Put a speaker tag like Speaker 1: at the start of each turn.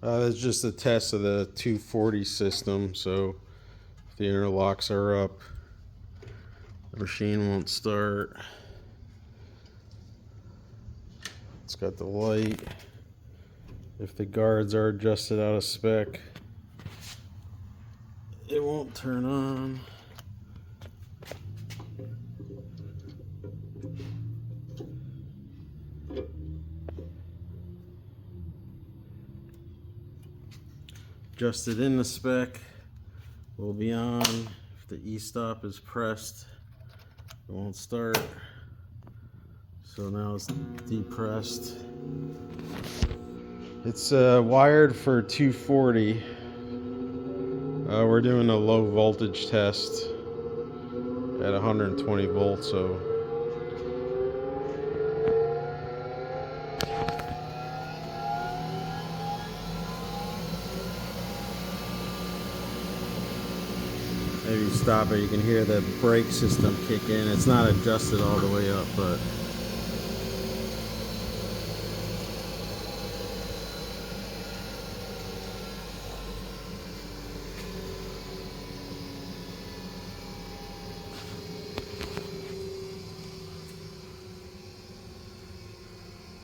Speaker 1: It's just a test of the 240 system, so if the interlocks are up, the machine won't start. It's got the light. If the guards are adjusted out of spec, it won't turn on. Adjusted in the spec, will be on. If the e-stop is pressed, it won't start. So now it's depressed. It's wired for 240. We're doing a low voltage test at 120 volts, so maybe stop it. You can hear the brake system kick in. It's not adjusted all the way up, but